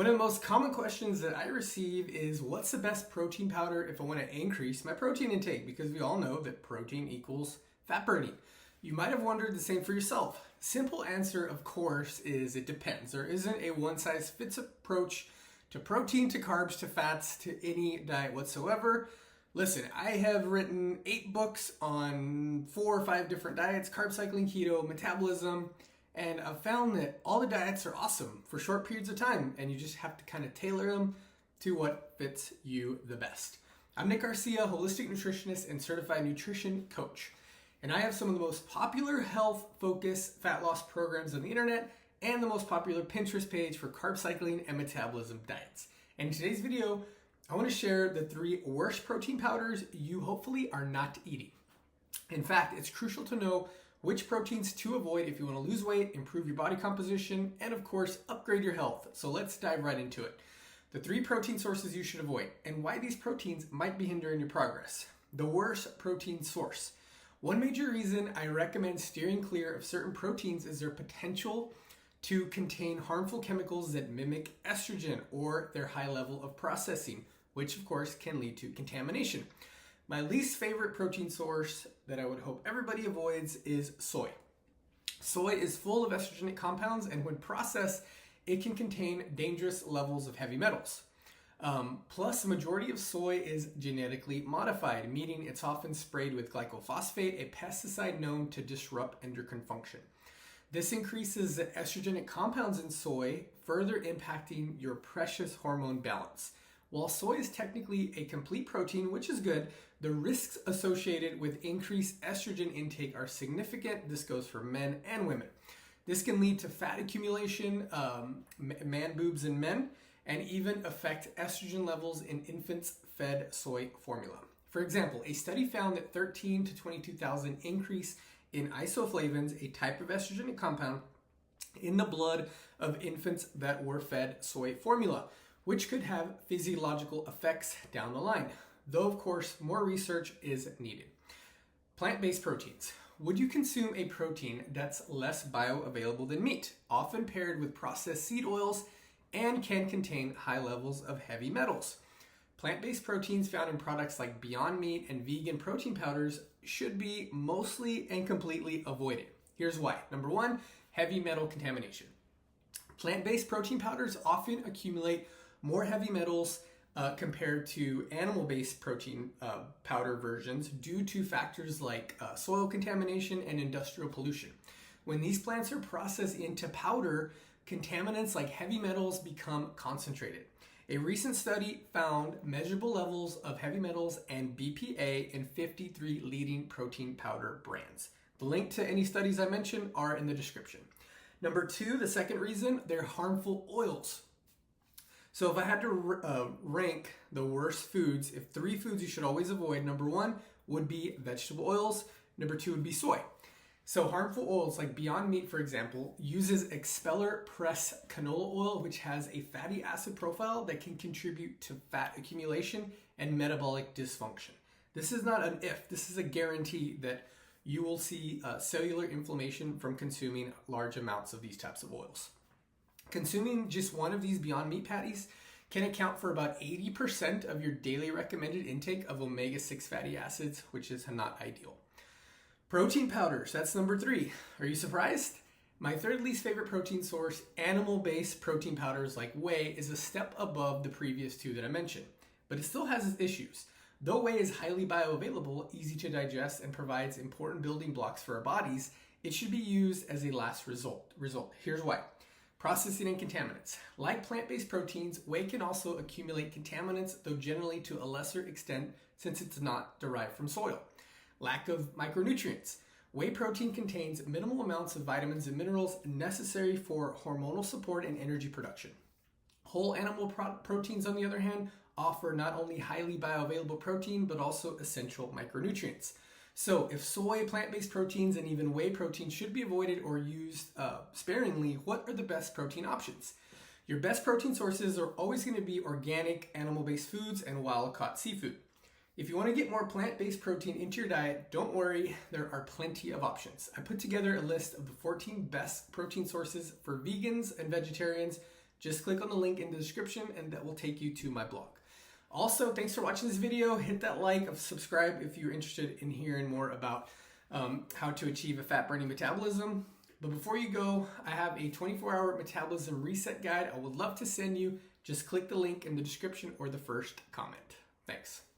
One of the most common questions that I receive is what's the best protein powder if I want to increase my protein intake? Because we all know that protein equals fat burning. You might have wondered the same for yourself. Simple answer, of course, is it depends. There isn't a one size fits approach to protein, to carbs, to fats, to any diet whatsoever. Listen, I have written 8 books on 4 or 5 different diets: carb cycling, keto, metabolism. And I've found that all the diets are awesome for short periods of time, and you just have to kind of tailor them to what fits you the best. I'm Nick Garcia, holistic nutritionist and certified nutrition coach. And I have some of the most popular health-focused fat loss programs on the internet and the most popular Pinterest page for carb cycling and metabolism diets. And in today's video, I want to share the 3 worst protein powders you hopefully are not eating. In fact, it's crucial to know which proteins to avoid if you want to lose weight, improve your body composition, and of course, upgrade your health. So let's dive right into it. The 3 protein sources you should avoid and why these proteins might be hindering your progress. The worst protein source. One major reason I recommend steering clear of certain proteins is their potential to contain harmful chemicals that mimic estrogen or their high level of processing, which of course can lead to contamination. My least favorite protein source that I would hope everybody avoids is soy. Soy is full of estrogenic compounds, and when processed, it can contain dangerous levels of heavy metals. Plus, the majority of soy is genetically modified, meaning it's often sprayed with glyphosate, a pesticide known to disrupt endocrine function. This increases the estrogenic compounds in soy, further impacting your precious hormone balance. While soy is technically a complete protein, which is good, the risks associated with increased estrogen intake are significant. This goes for men and women. This can lead to fat accumulation, man boobs in men, and even affect estrogen levels in infants fed soy formula. For example, a study found that 13 to 22,000 increase in isoflavones, a type of estrogenic compound, in the blood of infants that were fed soy formula, which could have physiological effects down the line. Though, of course, more research is needed. Plant-based proteins. Would you consume a protein that's less bioavailable than meat, often paired with processed seed oils, and can contain high levels of heavy metals? Plant-based proteins found in products like Beyond Meat and vegan protein powders should be mostly and completely avoided. Here's why. Number 1, heavy metal contamination. Plant-based protein powders often accumulate more heavy metals compared to animal-based protein powder versions due to factors like soil contamination and industrial pollution. When these plants are processed into powder, contaminants like heavy metals become concentrated. A recent study found measurable levels of heavy metals and BPA in 53 leading protein powder brands. The link to any studies I mentioned are in the description. Number 2, the second reason, they're harmful oils. So if I had to rank the worst foods, if 3 foods you should always avoid, number 1 would be vegetable oils, number 2 would be soy. So harmful oils like Beyond Meat, for example, uses expeller press canola oil, which has a fatty acid profile that can contribute to fat accumulation and metabolic dysfunction. This is not an if, this is a guarantee that you will see cellular inflammation from consuming large amounts of these types of oils. Consuming just one of these Beyond Meat patties can account for about 80% of your daily recommended intake of omega-6 fatty acids, which is not ideal. Protein powders, that's number 3. Are you surprised? My third least favorite protein source, animal-based protein powders like whey, is a step above the previous 2 that I mentioned, but it still has its issues. Though whey is highly bioavailable, easy to digest, and provides important building blocks for our bodies, it should be used as a last result. Here's why. Processing and contaminants. Like plant-based proteins, whey can also accumulate contaminants, though generally to a lesser extent since it's not derived from soil. Lack of micronutrients. Whey protein contains minimal amounts of vitamins and minerals necessary for hormonal support and energy production. Whole animal proteins, on the other hand, offer not only highly bioavailable protein, but also essential micronutrients. So if soy, plant-based proteins, and even whey protein should be avoided or used sparingly, what are the best protein options? Your best protein sources are always going to be organic, animal-based foods and wild-caught seafood. If you want to get more plant-based protein into your diet, don't worry, there are plenty of options. I put together a list of the 14 best protein sources for vegans and vegetarians Just click on the link in the description and that will take you to my blog. Also, thanks for watching this video. Hit that like, subscribe if you're interested in hearing more about how to achieve a fat burning metabolism. But before you go, I have a 24-hour metabolism reset guide I would love to send you. Just click the link in the description or the first comment. Thanks.